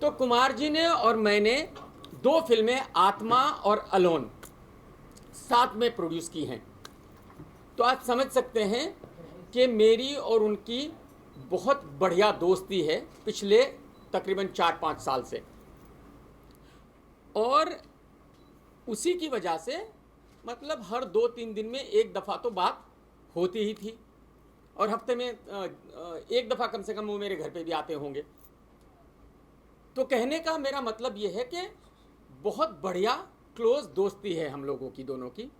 तो कुमार जी ने और मैंने 2 फिल्में आत्मा और अलोन साथ में प्रोड्यूस की हैं। तो आप समझ सकते हैं कि मेरी और उनकी बहुत बढ़िया दोस्ती है पिछले तकरीबन 4-5 साल से, और उसी की वजह से मतलब हर 2-3 दिन में एक दफ़ा तो बात होती ही थी, और हफ्ते में एक दफ़ा कम से कम वो मेरे घर पे भी आते होंगे। तो कहने का मेरा मतलब ये है कि बहुत बढ़िया क्लोज दोस्ती है हम लोगों की दोनों की।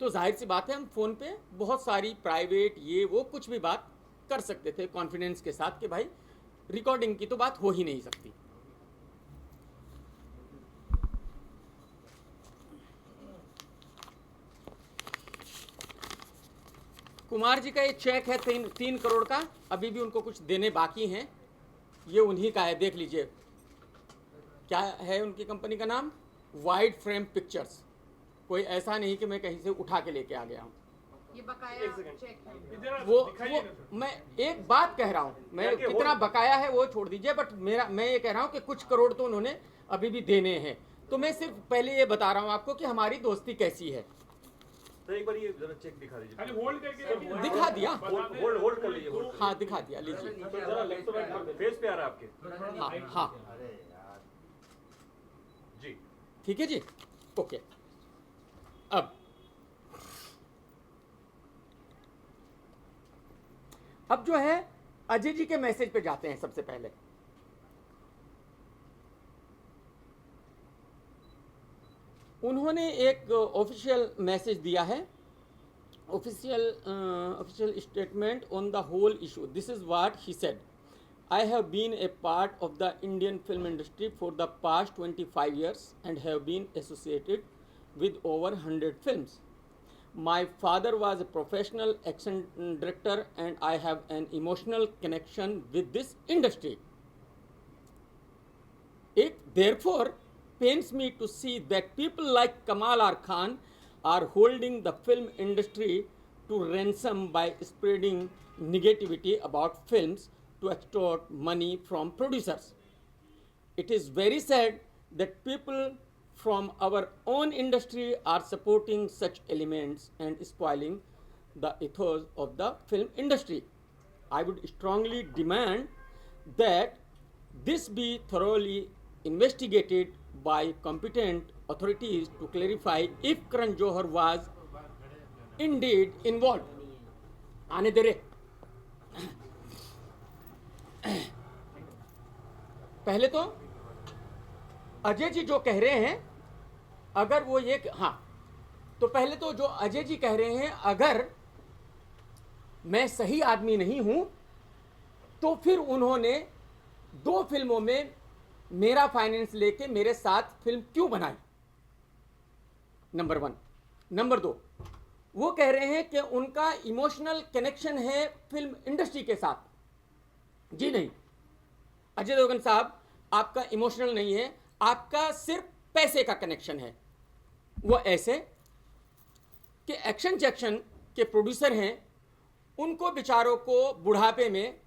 तो जाहिर सी बात है हम फ़ोन पे बहुत सारी प्राइवेट ये वो कुछ भी बात कर सकते थे कॉन्फिडेंस के साथ कि भाई रिकॉर्डिंग की तो बात हो ही नहीं सकती। कुमार जी का ये चेक है 3 करोड़ का, अभी भी उनको कुछ देने बाकी हैं। ये उन्हीं का है, देख लीजिए। क्या है उनकी कंपनी का नाम? Wide frame pictures. कोई ऐसा नहीं कि मैं कहीं से उठा के लेके आ गया हूँ। ये बकाया चेक है। वो मैं एक बात कह रहा हूँ, मैं कितना बकाया है वो छोड़ दीजिए, बट मैं ये कह रहा हूँ कि कुछ करोड़ तो उन्होंने अभी भी देने हैं। तो मैं सिर्फ पहले ये बता रहा हूँ आपको कि हमारी दोस्ती कैसी है। तो एक बार ये जरा चेक दिखा दीजिए। खाली होल्ड करके दिखा दिया। होल्ड कर लीजिए। हाँ दिखा दिया, लीजिए। जरा फेस पे आ रहा है आपके। हाँ हाँ जी ठीक है जी, ओके। अब जो है अजय जी के मैसेज पे जाते हैं। सबसे पहले उन्होंने एक ऑफिशियल मैसेज दिया है, official statement on the whole issue. This is what he said: I have been a part of the Indian film industry for the past 25 years and have been associated with over 100 films. My father was a professional action director and I have an emotional connection with this industry. It therefore pains me to see that people like Kamal R. Khan are holding the film industry to ransom by spreading negativity about films to extort money from producers. It is very sad that people from our own industry are supporting such elements and spoiling the ethos of the film industry. I would strongly demand that this be thoroughly investigated by competent authorities to clarify if Karan Johar was indeed involved. आने दे रे। पहले तो अजय जी जो कह रहे हैं, अगर वो ये तो पहले तो जो अजय जी कह रहे हैं, अगर मैं सही आदमी नहीं हूं तो फिर उन्होंने 2 फिल्मों में मेरा फाइनेंस लेके मेरे साथ फिल्म क्यों बनाई? नंबर 1। नंबर 2, वो कह रहे हैं कि उनका इमोशनल कनेक्शन है फिल्म इंडस्ट्री के साथ। जी नहीं अजय देवगन साहब, आपका इमोशनल नहीं है, आपका सिर्फ पैसे का कनेक्शन है। वो ऐसे कि एक्शन जैक्शन के प्रोड्यूसर हैं, उनको बेचारों को बुढ़ापे में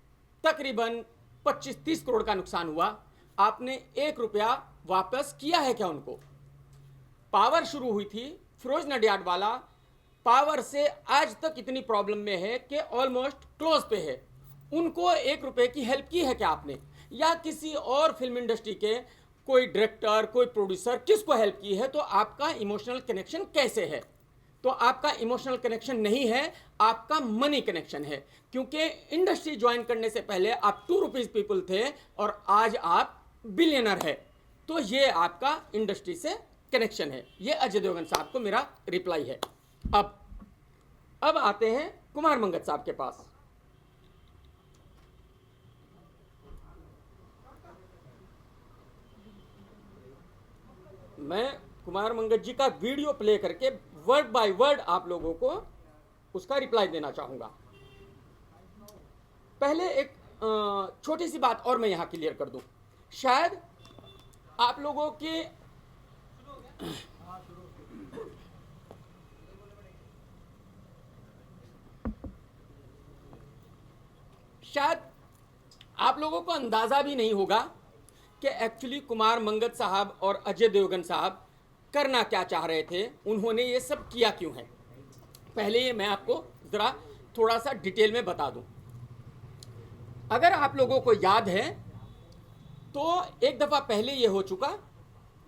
तकरीबन 25-30 करोड़ का नुकसान हुआ। आपने 1 रुपया वापस किया है क्या उनको? पावर शुरू हुई थी, फिरोज नडियाड वाला पावर से आज तक इतनी प्रॉब्लम में है कि ऑलमोस्ट क्लोज पे है। उनको 1 रुपये की हेल्प की है क्या आपने? या किसी और फिल्म इंडस्ट्री के कोई डायरेक्टर, कोई प्रोड्यूसर, किसको हेल्प की है? तो आपका इमोशनल कनेक्शन कैसे है? तो आपका इमोशनल कनेक्शन नहीं है, आपका मनी कनेक्शन है। क्योंकि इंडस्ट्री ज्वाइन करने से पहले आप 2 रुपीज पीपल थे और आज आप बिलियनर है। तो ये आपका इंडस्ट्री से कनेक्शन है। ये अजय देवगन साहब को मेरा रिप्लाई है। अब आते हैं कुमार मंगत साहब के पास। मैं कुमार मंगत जी का वीडियो प्ले करके वर्ड बाय वर्ड आप लोगों को उसका रिप्लाई देना चाहूंगा। पहले एक छोटी सी बात और मैं यहां क्लियर कर दूं। शायद आप लोगों के शायद आप लोगों को अंदाजा भी नहीं होगा कि एक्चुअली कुमार मंगत साहब और अजय देवगन साहब करना क्या चाह रहे थे, उन्होंने ये सब किया क्यों है। पहले ये मैं आपको ज़रा थोड़ा सा डिटेल में बता दूं। अगर आप लोगों को याद है तो एक दफ़ा पहले ये हो चुका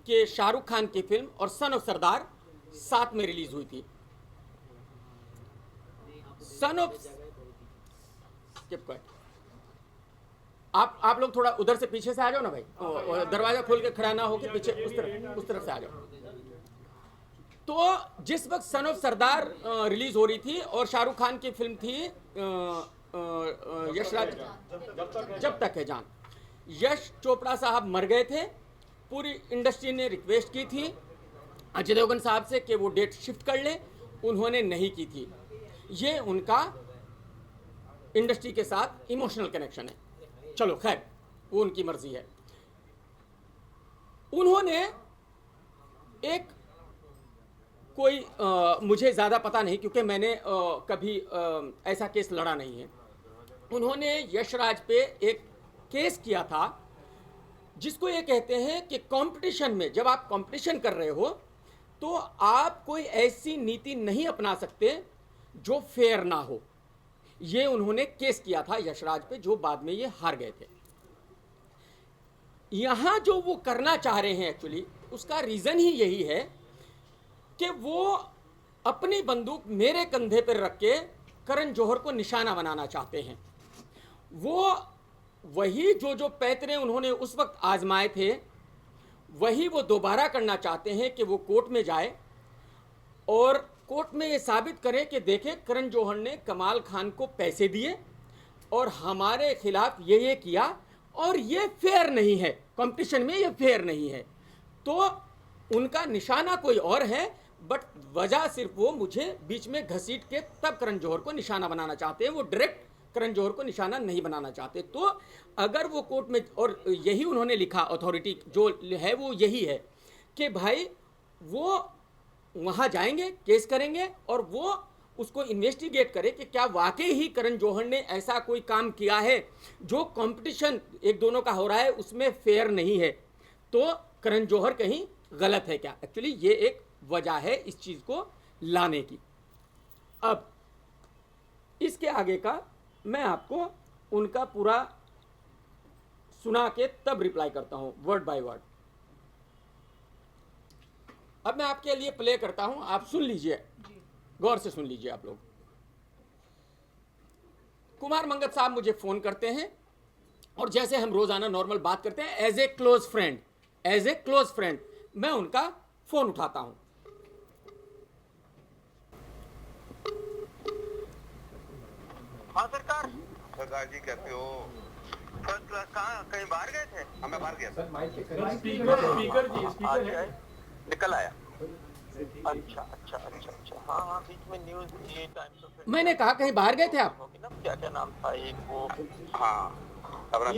कि शाहरुख खान की फिल्म और सन ऑफ सरदार साथ में रिलीज हुई थी। सन ऑफ आप लोग थोड़ा उधर से पीछे से आ जाओ ना भाई, दरवाजा खोल के खड़ा ना हो के पीछे उस तरफ से आ जाओ। तो जिस वक्त सन ऑफ सरदार रिलीज हो रही थी और शाहरुख खान की फिल्म थी यशराज जब तक है जान, यश चोपड़ा साहब मर गए थे। पूरी इंडस्ट्री ने रिक्वेस्ट की थी अजय देवगन साहब से कि वो डेट शिफ्ट कर लें, उन्होंने नहीं की थी। ये उनका इंडस्ट्री के साथ इमोशनल कनेक्शन है। चलो खैर, वो उनकी मर्जी है। उन्होंने एक कोई मुझे ज़्यादा पता नहीं क्योंकि मैंने कभी ऐसा केस लड़ा नहीं है। उन्होंने यशराज पे एक केस किया था जिसको ये कहते हैं कि कंपटीशन में, जब आप कंपटीशन कर रहे हो तो आप कोई ऐसी नीति नहीं अपना सकते जो फेयर ना हो। ये उन्होंने केस किया था यशराज पे, जो बाद में ये हार गए थे। यहां जो वो करना चाह रहे हैं एक्चुअली उसका रीजन ही यही है कि वो अपनी बंदूक मेरे कंधे पर रख के करण जौहर को निशाना बनाना चाहते हैं। वो वही जो पैतरे उन्होंने उस वक्त आजमाए थे वही वो दोबारा करना चाहते हैं कि वो कोर्ट में जाए और कोर्ट में ये साबित करें कि देखें करण जौहर ने कमाल खान को पैसे दिए और हमारे खिलाफ ये किया और ये फेयर नहीं है, कंपटीशन में ये फेयर नहीं है। तो उनका निशाना कोई और है, बट वजह सिर्फ वो मुझे बीच में घसीट के तब करण जौहर को निशाना बनाना चाहते हैं। वो डायरेक्ट करण जौहर को निशाना नहीं बनाना चाहते। तो अगर वो कोर्ट में, और यही उन्होंने लिखा, अथॉरिटी जो है वो यही है कि भाई वो वहाँ जाएंगे, केस करेंगे और वो उसको इन्वेस्टिगेट करे कि क्या वाकई ही करण जौहर ने ऐसा कोई काम किया है जो कंपटीशन एक दोनों का हो रहा है उसमें फेयर नहीं है, तो करण जौहर कहीं गलत है क्या। एक्चुअली ये एक वजह है इस चीज़ को लाने की। अब इसके आगे का मैं आपको उनका पूरा सुना के तब रिप्लाई करता हूं वर्ड बाय वर्ड। अब मैं आपके लिए प्ले करता हूं, आप सुन लीजिए, गौर से सुन लीजिए आप लोग। कुमार मंगत साहब मुझे फोन करते हैं और जैसे हम रोजाना नॉर्मल बात करते हैं एज ए क्लोज फ्रेंड मैं उनका फोन उठाता हूं। हाँ सरकार जी कैसे हो? कहाँ कहीं बाहर गए थे? हाँ मैं बाहर गया था। स्पीकर है। निकल आया। अच्छा। हाँ बीच में न्यूज़ ये टाइम तो मैंने कहा कहीं बाहर गए थे आप? क्या नाम था एक वो? हाँ अपना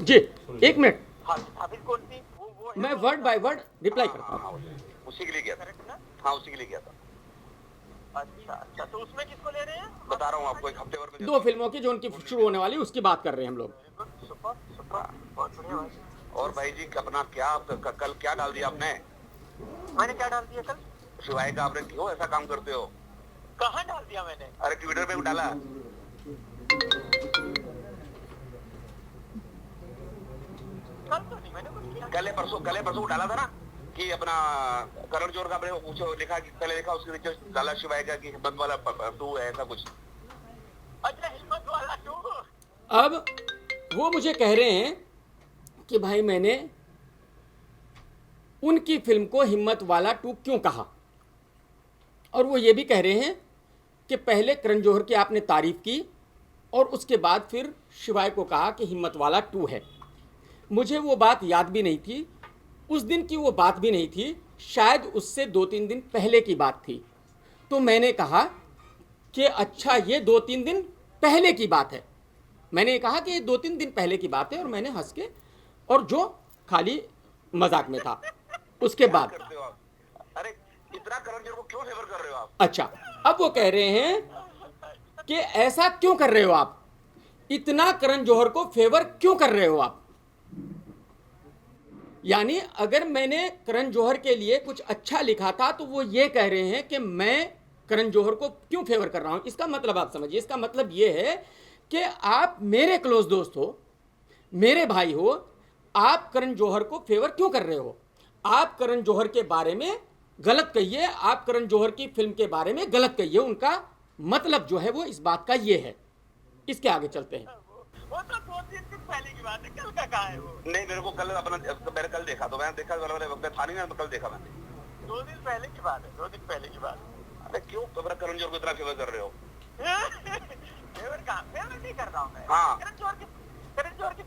जी एक मिनट, हाफिज कौन थी? वो मैं वर्ड बाय वर्ड रिप्लाई करता हूँ। उसी के लिए गया था। हाँ उसी के लिए गया था। अच्छा तो उसमें किसको ले रहे हैं? बता रहा हूँ आपको, एक हफ्ते भर में 2 फिल्मों की जो उनकी शुरू होने वाली उसकी बात कर रहे हैं हम लोग। सुपर बहुत बढ़िया भाई। और भाई जी अपना क्या कल क्या डाल दिया आपने? मैंने क्या डाल दिया कल? शिवाय का आपने क्यों ऐसा काम करते हो? कहाँ डाल दिया मैंने? अरे ट्विटर पे डाला। कल तो नहीं मैंने कुछ किया। कल परसों डाला था ना कि अपना करण जौहर का आपने पूछो लिखा कि पहले लिखा उसके नीचे डाला शिवाय का कि हिम्मत वाला 2 है ऐसा कुछ। अच्छा हिम्मत वाला 2। अब वो मुझे कह रहे हैं कि भाई मैंने उनकी फिल्म को हिम्मत वाला 2 क्यों कहा, और वो ये भी कह रहे हैं कि पहले करण जौहर की आपने तारीफ की और उसके बाद फिर शिवाय को कहा कि हिम्मत वाला 2 है। मुझे वो बात याद भी नहीं थी, उस दिन की वो बात भी नहीं थी, शायद उससे 2-3 दिन पहले की बात थी। तो मैंने कहा कि अच्छा ये 2-3 दिन पहले की बात है। मैंने कहा कि ये 2-3 दिन पहले की बात है और मैंने हंस के, और जो खाली मजाक में था। उसके बाद अरे इतना करण जौहर को क्यों फेवर कर रहे हो आप? अच्छा अब वो कह रहे हैं कि ऐसा क्यों कर रहे हो आप, इतना करण जौहर को फेवर क्यों कर रहे हो आप। यानी अगर मैंने करण जौहर के लिए कुछ अच्छा लिखा था तो वो ये कह रहे हैं कि मैं करण जौहर को क्यों फेवर कर रहा हूं। इसका मतलब आप समझिए, इसका मतलब ये है कि आप मेरे क्लोज दोस्त हो, मेरे भाई हो, आप करण जौहर को फेवर क्यों कर रहे हो। आप करण जौहर के बारे में गलत कहिए, आप करण जौहर की फिल्म के बारे में गलत कहिए, उनका मतलब जो है वो इस बात का ये है। इसके आगे चलते हैं। वो तो 2-3 दिन पहले की बात है, कल का कहाँ है वो? नहीं, मेरे को कल अपना मैंने कल देखा, तो मैंने देखा मैं था नहीं ना, कल देखा मैंने। 2 दिन पहले की बात है, 2 दिन पहले की बात अरे क्यों करण जौहर को इतना फेवर कर रहे हो? है। फेवर कहाँ? फेवर नहीं कर रहा हूँ मैं। हाँ। करण जौहर की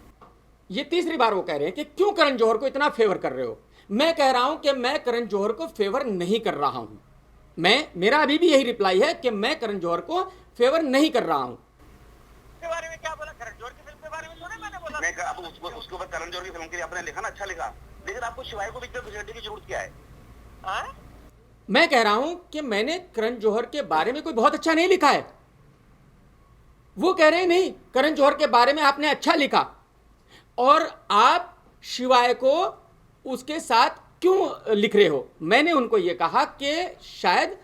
ये तीसरी बार वो कह रहे हैं कि क्यों करण जौहर को इतना फेवर कर रहे हो। मैं कह रहा हूं कि मैं करण जौहर को फेवर नहीं कर रहा हूं। मेरा अभी भी यही रिप्लाई है कि मैं करण जौहर को फेवर नहीं कर रहा हूं। के बारे में क्या बोला? करण जौहर की फिल्म के बारे में थोड़ा मैंने बोला। नहीं, अब उसके ऊपर करण जौहर की फिल्म के लिए आपने लिखा ना, अच्छा लिखा, लेकिन आपको शिवाय को पिक्चर प्रेजेंट की जरूरत क्या है? हाँ? मैं कह रहा हूं कि मैंने करण जौहर के बारे में कोई बहुत अच्छा नहीं लिखा है। वो कह रहे हैं नहीं, करण जौहर के बारे में आपने अच्छा लिखा और आप शिवाय को उसके साथ क्यों लिख रहे हो। मैंने उनको ये कहा कि शायद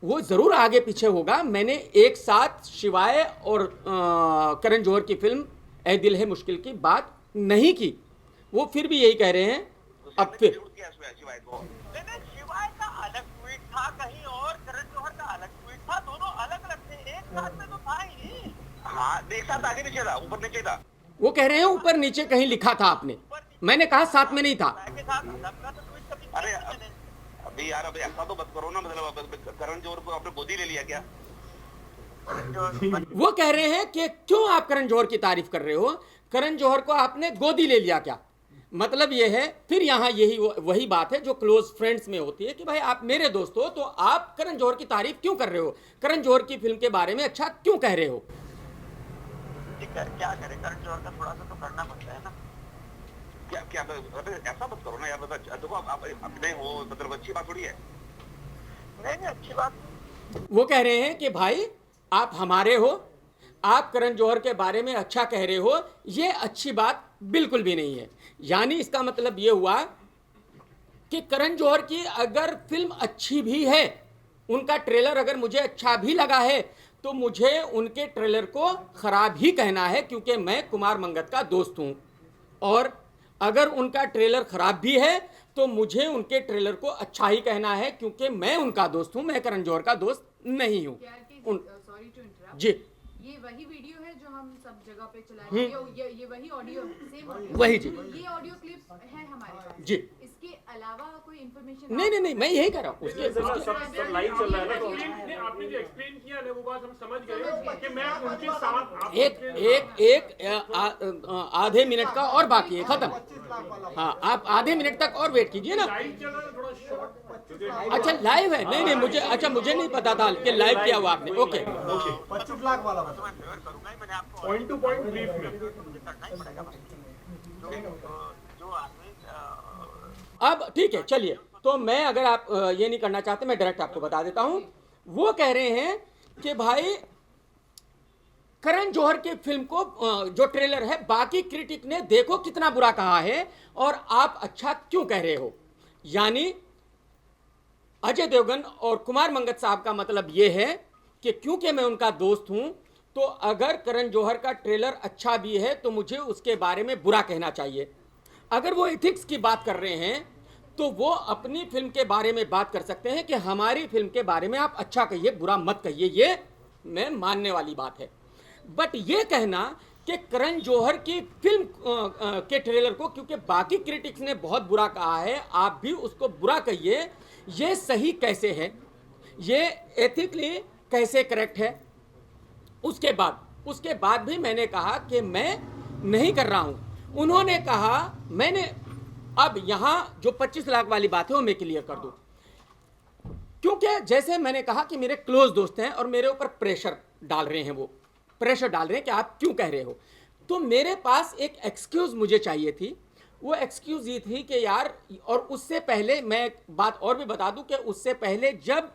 वो जरूर आगे पीछे होगा। मैंने एक साथ शिवाय और करण जौहर की फिल्म ए दिल है मुश्किल की बात नहीं की। वो फिर भी यही कह रहे हैं। अब फिर जरूरत क्या है शिवाय को? नहीं, शिवाय का अलग ट्वीट था कहीं और करण जौहर का अलग ट्वीट था, दोनों अलग अलग थे, एक साथ में तो था ही नहीं। हाँ, एक साथ आगे पीछे था, ऊपर नीचे था। वो कह रहे हैं ऊपर नीचे कहीं लिखा था आपने। मैंने कहा साथ में नहीं था। के साथ सबका तो ट्वीट कभी अरे किया मैंने। अभी यार, अभी ऐसा तो मत करो ना, मतलब करण जौहर को आपने गोदी ले लिया क्या? वो कह रहे हैं कि क्यों आप करण जौहर की तारीफ कर रहे हो, करण जौहर को आपने गोदी ले लिया क्या। मतलब ये है, फिर यहाँ यही वही बात है जो क्लोज फ्रेंड्स में होती है कि भाई आप मेरे दोस्त हो तो आप करण जौहर की तारीफ क्यों कर रहे हो, करण जौहर की फिल्म के बारे में अच्छा क्यों कह रहे हो। क्या करे, करण जौहर का थोड़ा सा तो करना पड़ता है ना। क्या क्या ऐसा मत करो ना यार, देखो आप अपने हो, मतलब अच्छी बात थोड़ी है। नहीं, अच्छी बात। वो कह रहे हैं कि भाई आप हमारे हो, आप करण जौहर के बारे में अच्छा कह रहे हो, ये अच्छी बात बिल्कुल भी नहीं है। यानी इसका मतलब ये हुआ कि करण जौहर की अगर फिल्म अच्छी भी है, उनका ट्रेलर अगर मुझे अच्छा भी लगा है, तो मुझे उनके ट्रेलर को खराब ही कहना है क्योंकि मैं कुमार मंगत का दोस्त हूं। और अगर उनका ट्रेलर खराब भी है तो मुझे उनके ट्रेलर को अच्छा ही कहना है क्योंकि मैं उनका दोस्त हूं, मैं करण जौहर का दोस्त नहीं हूं। Sorry to interrupt. जी, ये वही वीडियो है जो हम सब जगह पे चला रहे हैं। ये वही ऑडियो है, सेम ऑडियो। वही जी। ये ऑडियो क्लिप है हमारे पास। जी। इसके अलावा कोई इन्फॉर्मेशन? नहीं, मैं यही कह रहा हूँ। उसके सब लाइन चल रहा है ना, तो नहीं, आपने जो एक्सप्लेन किया ना वो बात हम समझ गए कि मैं उनके साथ एक आधे मिनट का और बाकी है, खत्म। हाँ, आप आधे मिनट तक और वेट कीजिए ना। लाइव चल रहा है थोड़ा शॉर्ट। अच्छा लाइव है? नहीं, मुझे नहीं पता था कि लाइव किया हुआ आपने। ओके, 25 लाख वाला बता। मैं फेवर करूंगा ही, मैंने आपको पॉइंट टू पॉइंट ब्रीफ में मुझे करना ही पड़ेगा भाई। जो आदमी अब ठीक है, चलिए। तो मैं, अगर आप ये नहीं करना चाहते, मैं डायरेक्ट आपको बता देता हूं। वो कह रहे हैं कि भाई करण जौहर की फिल्म को जो ट्रेलर है, बाकी क्रिटिक ने देखो कितना बुरा कहा है और आप अच्छा क्यों कह रहे हो। यानी अजय देवगन और कुमार मंगत साहब का मतलब यह है कि क्योंकि मैं उनका दोस्त हूं, तो अगर करण जौहर का ट्रेलर अच्छा भी है तो मुझे उसके बारे में बुरा कहना चाहिए। अगर वो एथिक्स की बात कर रहे हैं तो वो अपनी फिल्म के बारे में बात कर सकते हैं कि हमारी फिल्म के बारे में आप अच्छा कहिए, बुरा मत कहिए। ये मैं मानने वाली बात है। बट ये कहना कि करण जौहर की फिल्म के ट्रेलर को क्योंकि बाकी क्रिटिक्स ने बहुत बुरा कहा है, आप भी उसको बुरा कहिए, ये सही कैसे है, ये एथिकली कैसे करेक्ट है। उसके बाद भी मैंने कहा कि मैं नहीं कर रहा हूं। उन्होंने कहा, मैंने अब यहां जो 25 लाख वाली बात है वो मैं क्लियर कर दूं, क्योंकि जैसे मैंने कहा कि मेरे क्लोज दोस्त हैं और मेरे ऊपर प्रेशर डाल रहे हैं, वो प्रेशर डाल रहे हैं कि आप क्यों कह रहे हो। तो मेरे पास एक एक्सक्यूज मुझे चाहिए थी। वो एक्सक्यूज ये थी कि यार, और उससे पहले मैं एक बात और भी बता दूं कि उससे पहले जब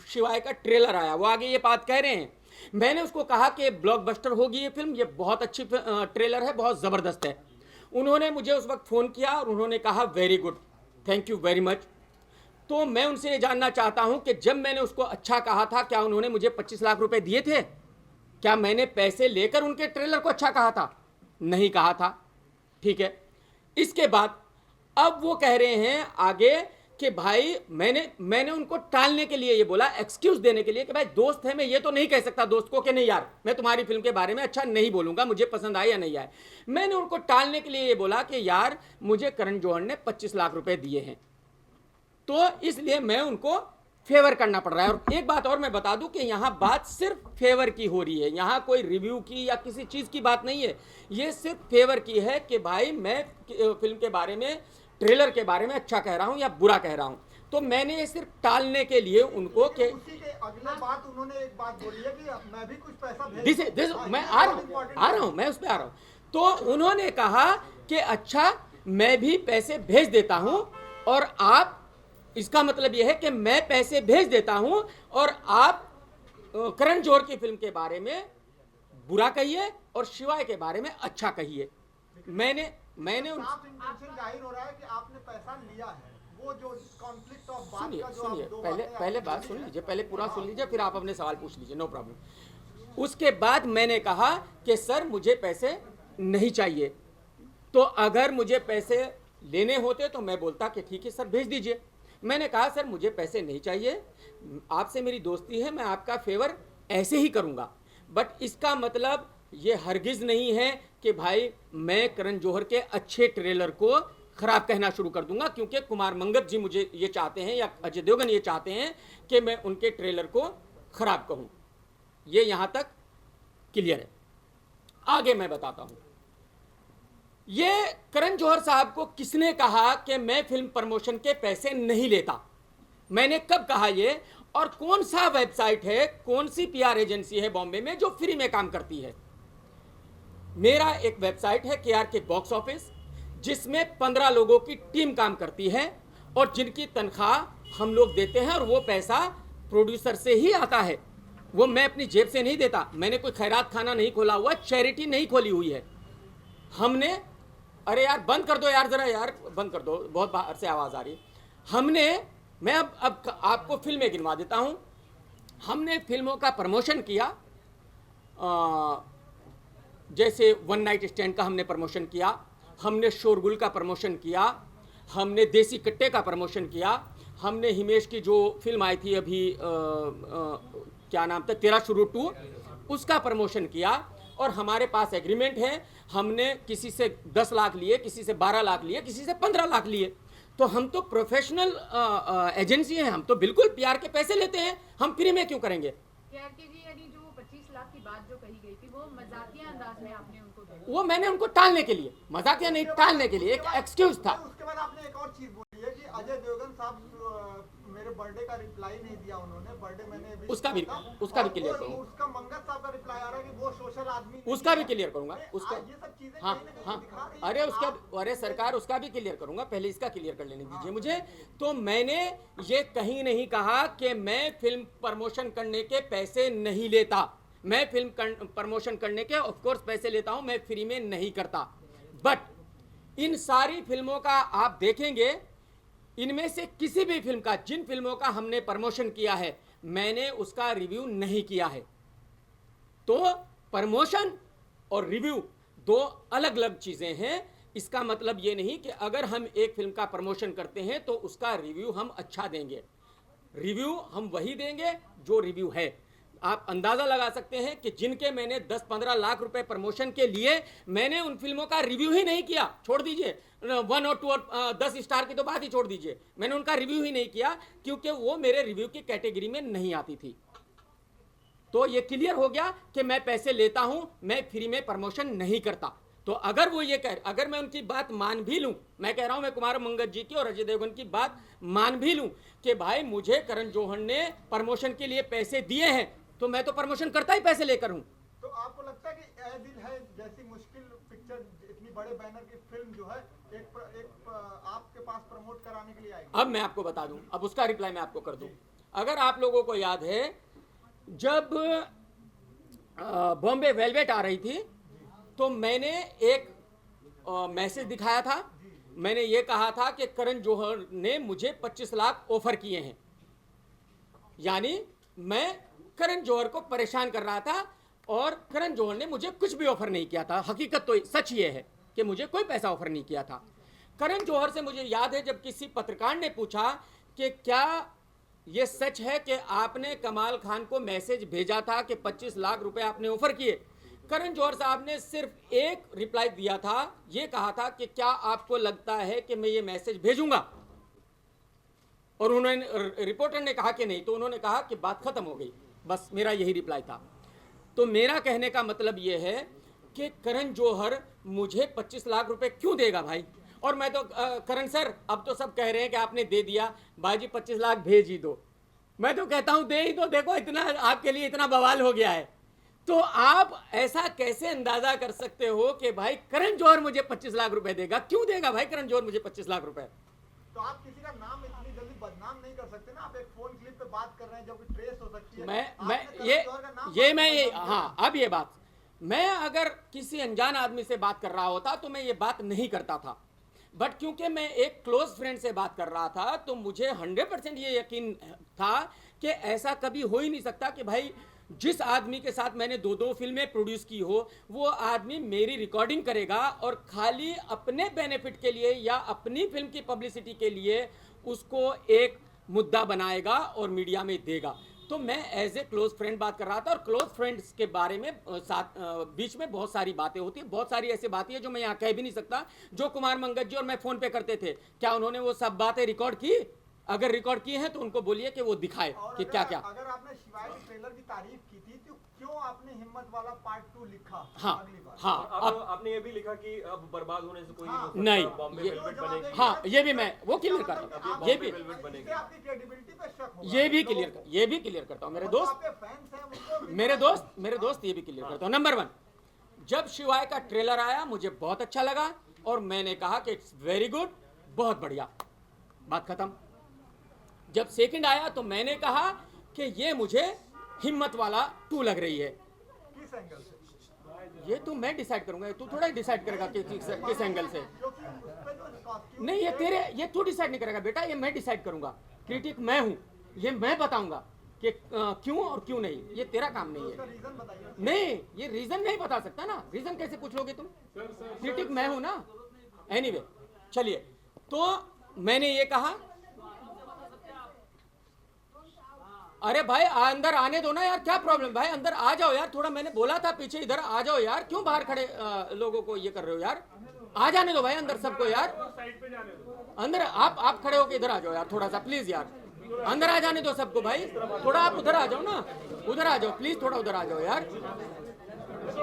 शिवाय का ट्रेलर आया, वो आगे ये बात कह रहे हैं, मैंने उसको कहा कि ब्लॉकबस्टर होगी ये फिल्म, ये बहुत अच्छी ट्रेलर है, बहुत ज़बरदस्त है। उन्होंने मुझे उस वक्त फ़ोन किया और उन्होंने कहा very good, thank you very much. तो मैं उनसे ये जानना चाहता हूं कि जब मैंने उसको अच्छा कहा था, क्या उन्होंने मुझे 25 लाख रुपए दिए थे? क्या मैंने पैसे लेकर उनके ट्रेलर को अच्छा कहा था? नहीं कहा था। ठीक है, इसके बाद अब वो कह रहे हैं आगे कि भाई मैंने उनको टालने के लिए ये बोला, एक्सक्यूज देने के लिए कि भाई दोस्त है, मैं ये तो नहीं कह सकता दोस्त को कि नहीं यार मैं तुम्हारी फिल्म के बारे में अच्छा नहीं बोलूंगा, मुझे पसंद आए या नहीं आए। मैंने उनको टालने के लिए ये बोला कि यार मुझे करण जौहर ने 25 लाख रुपए दिए हैं, तो इसलिए मैं उनको फेवर करना पड़ रहा है। और एक बात और मैं बता दूं कि यहां बात सिर्फ फेवर की हो रही है, यहां कोई रिव्यू की या किसी चीज की बात नहीं है, ये सिर्फ फेवर की है कि भाई मैं फिल्म के बारे में, ट्रेलर के बारे में अच्छा कह रहा हूं या बुरा कह रहा हूं। तो मैंने ये सिर्फ टालने के लिए उनको कि उसी के अगले बात उन्होंने एक बात बोली है कि मैं भी कुछ पैसा मैं आ रहा हूं, मैं उस पर आ रहा हूं। तो उन्होंने कहा कि अच्छा मैं भी पैसे भेज देता हूं, और आप, इसका मतलब यह है कि मैं पैसे भेज देता हूं और आप करण जौहर की फिल्म के बारे में बुरा कहिए और शिवाय के बारे में अच्छा कहिए। मैंने साफ इंटेंशन जाहिर हो रहा है कि आपने पैसा लिया है। वो जो कॉन्फ्लिक्ट ऑफ बात सुनिए का जो सुनिए आप दो पहले बातें पहले आपने बात बोली सुन है। लीजिए, पहले पूरा सुन लीजिए, फिर आप अपने सवाल पूछ लीजिए, नो प्रॉब्लम। उसके बाद मैंने कहा कि सर मुझे पैसे नहीं चाहिए, तो अगर मुझे पैसे लेने होते तो मैं बोलता कि ठीक है सर भेज दीजिए। मैंने कहा सर मुझे पैसे नहीं चाहिए, आपसे मेरी दोस्ती है, मैं आपका फेवर ऐसे ही करूंगा, बट इसका मतलब ये हरगिज नहीं है कि भाई मैं करण जौहर के अच्छे ट्रेलर को खराब कहना शुरू कर दूंगा, क्योंकि कुमार मंगत जी मुझे ये चाहते हैं या अजय देवगन ये चाहते हैं कि मैं उनके ट्रेलर को खराब कहूं। ये यहां तक क्लियर है। आगे मैं बताता हूं, ये करण जौहर साहब को किसने कहा कि मैं फिल्म प्रमोशन के पैसे नहीं लेता? मैंने कब कहा ये, और कौन सा वेबसाइट है, कौन सी पीआर एजेंसी है बॉम्बे में जो फ्री में काम करती है? मेरा एक वेबसाइट है KRK बॉक्स ऑफिस, जिसमें 15 लोगों की टीम काम करती है और जिनकी तनख्वाह हम लोग देते हैं, और वो पैसा प्रोड्यूसर से ही आता है, वो मैं अपनी जेब से नहीं देता। मैंने कोई खैरात खाना नहीं खोला हुआ, चैरिटी नहीं खोली हुई है हमने। अरे यार बंद कर दो यार, जरा यार बंद कर दो, बहुत बाहर से आवाज़ आ रही है। मैं अब आपको फिल्में गिनवा देता हूँ। हमने फिल्मों का प्रमोशन किया, जैसे वन नाइट स्टैंड का हमने प्रमोशन किया, हमने शोरगुल का प्रमोशन किया, हमने देसी कट्टे का प्रमोशन किया, हमने हिमेश की जो फिल्म आई थी अभी क्या नाम था, तेरा शुरू 2, उसका प्रमोशन किया। और हमारे पास एग्रीमेंट है, हमने किसी से 10 लाख लिए, किसी से 12 लाख लिए, किसी से 15 लाख लिए। तो हम तो प्रोफेशनल एजेंसी हैं, हम तो बिल्कुल पीआर के पैसे लेते हैं, हम फ्री में क्यों करेंगे? KRK जी, यानी जो 25 लाख की बात जो कही गई थी वो मजाकिया अंदाज में आपने उनको बोला। वो मैंने उनको टालने के लिए, मजाकिया नहीं, टालने के लिए, एक एक्सक्यूज था। उसके बाद आपने एक और चीज बोली है कि अजय देवगन साहब मेरे बर्थडे का रिप्लाई नहीं दिया उन्होंने, बर्थडे मैंने wish उसका भी किया था। क्लियर और करूंगा, उसका मंगत साहब का रिप्लाई आ रहा है कि वो सोशल आदमी नहीं उसका भी है। क्लियर करूंगा, उसका। ये सब चीजें हाँ कहीं ना कहीं हाँ, दिखा रही हैं अरे कि उसका, आप- अरे सरकार उसका भी क्लियर करूंगा, पहले इसका क्लियर कर लेने दीजिए मुझे। तो मैंने ये कहीं नहीं कहा कि मैं फिल्म प्रमोशन करने के पैसे नहीं लेता। मैं फिल्म प्रमोशन करने के ऑफकोर्स पैसे लेता हूं, मैं फ्री में नहीं करता। बट इन सारी फिल्मों का आप देखेंगे, इनमें से किसी भी फिल्म का, जिन फिल्मों का हमने प्रमोशन किया है, मैंने उसका रिव्यू नहीं किया है। तो प्रमोशन और रिव्यू दो अलग अलग चीजें हैं। इसका मतलब ये नहीं कि अगर हम एक फिल्म का प्रमोशन करते हैं तो उसका रिव्यू हम अच्छा देंगे। रिव्यू हम वही देंगे जो रिव्यू है। आप अंदाजा लगा सकते हैं कि जिनके मैंने 10-15 लाख रुपए प्रमोशन के लिए, मैंने उन फिल्मों का रिव्यू ही नहीं किया। छोड़ दीजिए 1 और 2 और 10 स्टार की तो बात ही छोड़ दीजिए, मैंने उनका रिव्यू ही नहीं किया, क्योंकि वो मेरे रिव्यू की कैटेगरी में नहीं आती थी। तो ये क्लियर हो गया कि मैं पैसे लेता हूं, मैं फ्री में प्रमोशन नहीं करता। तो अगर वो ये अगर मैं उनकी बात मान भी लूं, मैं कह रहा हूं, मैं कुमार मंगत जी की और अजय देवगन की बात मान भी लूं कि भाई मुझे करण जौहर ने प्रमोशन के लिए पैसे दिए हैं, तो मैं तो प्रमोशन करता ही पैसे लेकर हूं। तो आपको लगता है कि ए दिल है जैसी मुश्किल पिक्चर, इतनी बड़े बैनर की फिल्म जो है एक आपके पास प्रमोट कराने के लिए आएगी? अब मैं आपको बता दूं, अब उसका रिप्लाई मैं आपको कर दूं। अगर आप लोगों को याद है, जब बॉम्बे वेलवेट आ रही थी, तो मैंने एक मैसेज दिखाया था, मैंने ये कहा था कि करण जौहर ने मुझे 25 लाख ऑफर किए हैं, यानी मैं करण जौहर को परेशान कर रहा था और करण जौहर ने मुझे कुछ भी ऑफर नहीं किया था। हकीकत तो सच ये है कि मुझे कोई पैसा ऑफर नहीं किया था। करण जौहर से मुझे याद है जब किसी पत्रकार ने पूछा कि क्या ये सच है कि आपने कमाल खान को मैसेज भेजा था कि 25 लाख रुपए आपने ऑफर किए, करण जौहर साहब ने सिर्फ एक रिप्लाई दिया था, ये कहा था कि क्या आपको लगता है कि मैं ये मैसेज भेजूंगा, और उन्होंने रिपोर्टर ने कहा कि नहीं, तो उन्होंने कहा कि बात खत्म हो गई। बस मेरा यही रिप्लाई था। तो मेरा कहने का मतलब ये है कि करण जौहर मुझे 25 लाख रुपए क्यों देगा भाई? और मैं तो करण सर, अब तो सब कह रहे हैं कि आपने दे दिया, भाई जी 25 लाख भेज ही दो। मैं तो कहता हूं दे ही दो, देखो इतना आपके लिए इतना बवाल हो गया है। तो आप ऐसा कैसे अंदाजा कर सकते हो कि भाई करण जौहर मुझे 25 लाख रुपए देगा? क्यों देगा भाई करण जौहर मुझे 25 लाख रुपए? तो आप किसी का नाम इतनी जल्दी बदनाम नहीं कर सकते ना। आप एक फोन क्लिप पे बात कर रहे हैं जो कि ट्रेस हो सकती है। अब ये बात, मैं अगर किसी अनजान आदमी से बात कर रहा होता तो मैं ये बात नहीं करता था, बट क्योंकि मैं एक क्लोज फ्रेंड से बात कर रहा था तो मुझे 100% ये यकीन था कि ऐसा कभी हो ही नहीं सकता कि भाई जिस आदमी के साथ मैंने 2 फिल्में प्रोड्यूस की हो वो आदमी मेरी रिकॉर्डिंग करेगा और खाली अपने बेनिफिट के लिए या अपनी फिल्म की पब्लिसिटी के लिए उसको एक मुद्दा बनाएगा और मीडिया में देगा। तो मैं एज ए क्लोज फ्रेंड बात कर रहा था, और क्लोज फ्रेंड्स के बारे में बीच में बहुत सारी बातें होती है, बहुत सारी ऐसी बातें हैं जो मैं यहाँ कह भी नहीं सकता, जो कुमार मंगत जी और मैं फोन पे करते थे। क्या उन्होंने वो सब बातें रिकॉर्ड की? अगर रिकॉर्ड की हैं तो उनको बोलिए कि वो दिखाए कि क्या क्या। अगर आपने शिवाय के ट्रेलर की तारीफ की थी तो क्यों आपने हिम्मत वाला पार्ट 2 लिखा? हाँ, अगली बार हाँ, आपने ये भी लिखा कि अब बर्बाद होने से कोई नहीं, बॉम्बे ये- वेलवेट बनेगी। हाँ, ये भी मैं वो क्लियर करता हूँ, ये भी इससे आपकी क्रेडिबिलिटी पे शक होगा। ये भी क्लियर करता हूँ। मेरे दोस्त आपके फैंस हैं उनको भी- मेरे दोस्त ये भी क्लियर करता हूँ। नंबर 1, जब शिवाय का ट्रेलर आया मुझे बहुत अच्छा लगा और मैंने कहा कि इट्स वेरी गुड, बहुत बढ़िया, बात खत्म। जब सेकंड आया तो मैंने कहा कि ये मुझे हिम्मत वाला 2 लग रही है। किस एंगल से? ये तो मैं डिसाइड करूंगा, तू थोड़ा डिसाइड करेगा कि किस एंगल से। क्योंकि उस पे जो costume नहीं, ये तू डिसाइड नहीं करेगा बेटा, ये मैं डिसाइड करूंगा। क्रिटिक मैं हूं, ये मैं बताऊंगा कि क्यों और क्यों नहीं, ये तेरा काम नहीं उसका है। रीजन बताइए। नहीं, ये रीजन नहीं बता सकता ना, रीजन कैसे पूछ लोगे तुम? क्रिटिक मैं हूं ना। एनीवे, चलिए, तो मैंने ये कहा, अरे भाई अंदर आने दो ना यार, क्या प्रॉब्लम भाई, अंदर आ जाओ यार, थोड़ा मैंने बोला था पीछे इधर आ जाओ यार, क्यों बाहर खड़े लोगों को ये कर रहे हो यार? आ जाने दो भाई अंदर सबको यार, साइड पे जाने दो। अंदर आप खड़े होके इधर आ जाओ यार, थोड़ा सा प्लीज यार, अंदर आ जाने दो सबको भाई, थोड़ा आप उधर आ जाओ ना, उधर आ जाओ प्लीज, थोड़ा उधर आ जाओ यार,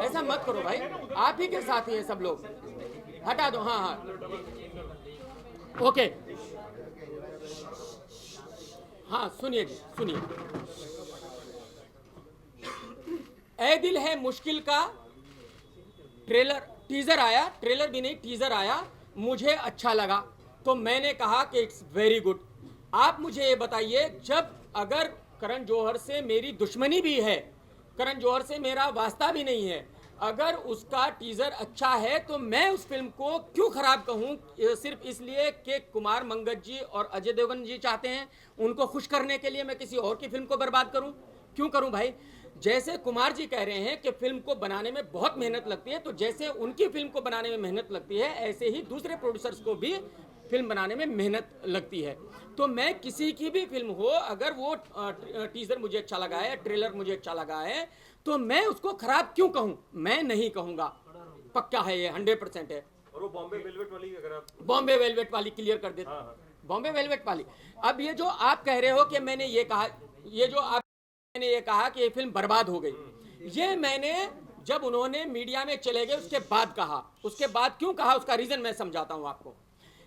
ऐसा मत करो भाई, आप ही के साथ ही है सब लोग, हटा दो। हाँ हाँ, ओके, हाँ सुनिए जी, सुनिए। ए दिल है मुश्किल का टीजर आया, ट्रेलर भी नहीं टीजर आया, मुझे अच्छा लगा तो मैंने कहा कि इट्स वेरी गुड। आप मुझे ये बताइए, जब अगर करण जौहर से मेरी दुश्मनी भी है, करण जौहर से मेरा वास्ता भी नहीं है, अगर उसका टीजर अच्छा है तो मैं उस फिल्म को क्यों खराब कहूँ? सिर्फ इसलिए कि कुमार मंगत जी और अजय देवगन जी चाहते हैं, उनको खुश करने के लिए मैं किसी और की फिल्म को बर्बाद करूं? क्यों करूं भाई? जैसे कुमार जी कह रहे हैं कि फिल्म को बनाने में बहुत मेहनत लगती है, तो जैसे उनकी फिल्म को बनाने में मेहनत लगती है, ऐसे ही दूसरे प्रोड्यूसर्स को भी फिल्म बनाने में मेहनत लगती है। तो मैं किसी की भी फिल्म हो, अगर वो टीजर मुझे अच्छा लगा है, ट्रेलर मुझे अच्छा लगा है, तो मैं उसको खराब क्यों कहूं? मैं नहीं कहूंगा, पक्का है ये, 100% है। और वो बॉम्बे वेलवेट वाली अगर आप बॉम्बे वेलवेट वाली क्लियर कर देते, बॉम्बे वेलवेट वाली। अब ये जो आप कह रहे हो कि मैंने ये कहा, मैंने ये कहा कि ये फिल्म बर्बाद हो गई, ये मैंने जब उन्होंने मीडिया में चले गए उसके बाद कहा। उसके बाद क्यों कहा उसका रीजन मैं समझाता हूं आपको।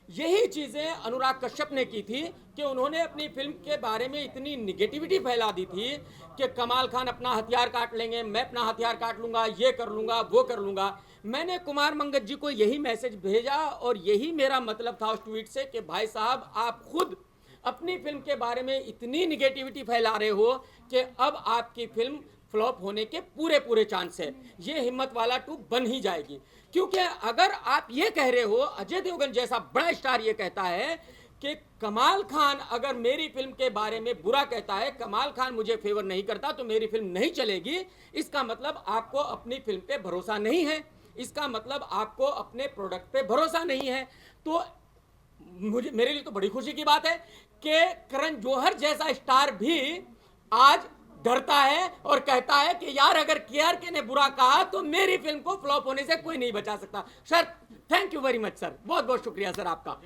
यही चीजें अनुराग कश्यप ने की थी कि उन्होंने अपनी फिल्म के बारे में इतनी निगेटिविटी फैला दी थी कि कमाल खान अपना हथियार काट लेंगे, मैं अपना हथियार काट लूंगा, ये कर लूंगा, वो कर लूंगा। मैंने कुमार मंगत जी को यही मैसेज भेजा और यही मेरा मतलब था उस ट्वीट से कि भाई साहब, आप खुद अपनी फिल्म के बारे में इतनी निगेटिविटी फैला रहे हो कि अब आपकी फिल्म फ्लॉप होने के पूरे पूरे चांस है। ये हिम्मत वाला 2 बन ही जाएगी, क्योंकि अगर आप ये कह रहे हो, अजय देवगन जैसा बड़ा स्टार ये कहता है कि कमाल खान अगर मेरी फिल्म के बारे में बुरा कहता है, कमाल खान मुझे फेवर नहीं करता तो मेरी फिल्म नहीं चलेगी, इसका मतलब आपको अपनी फिल्म पे भरोसा नहीं है, इसका मतलब आपको अपने प्रोडक्ट पे भरोसा नहीं है। तो मुझे, मेरे लिए तो बड़ी खुशी की बात है कि करण जौहर जैसा स्टार भी आज डरता है और कहता है कि यार अगर केआरके ने बुरा कहा तो मेरी फिल्म को फ्लॉप होने से कोई नहीं बचा सकता। Sir thank you very much sir, बहुत बहुत शुक्रिया सर आपका।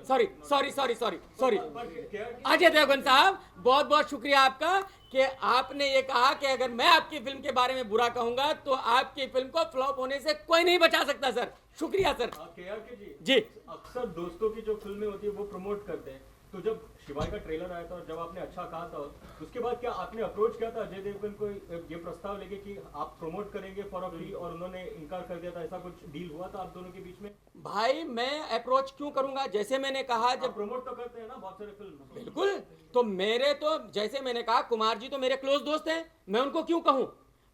Sorry sorry sorry sorry sorry Ajay Devgan साहब, बहुत बहुत शुक्रिया आपका कि आपने ये कहा कि अगर मैं आपकी फिल्म के बारे में बुरा कहूंगा तो आपकी फिल्म को फ्लॉप होने से कोई नहीं बचा सकता सर। शुक्रिया सर। केआरके जी अक्सर दोस्तों की जो फिल्में होती है वो प्रमोट करते हैं, तो जब शिवाय का ट्रेलर आया था और जब आपने अच्छा कहा था उसके बाद क्या आपने अप्रोच किया था अजय देवगन को ये प्रस्ताव लेके कि आप प्रमोट करेंगे फॉर अ फ्री, और उन्होंने इनकार कर दिया था, ऐसा कुछ डील हुआ था आप दोनों के बीच में? भाई मैं अप्रोच क्यों करूंगा, जैसे मैंने कहा जब प्रमोट तो करते हैं ना बहुत सारे फिल्म। बिल्कुल, तो मेरे तो जैसे मैंने कहा कुमार जी तो मेरे क्लोज दोस्त हैं, मैं उनको क्यों कहूं?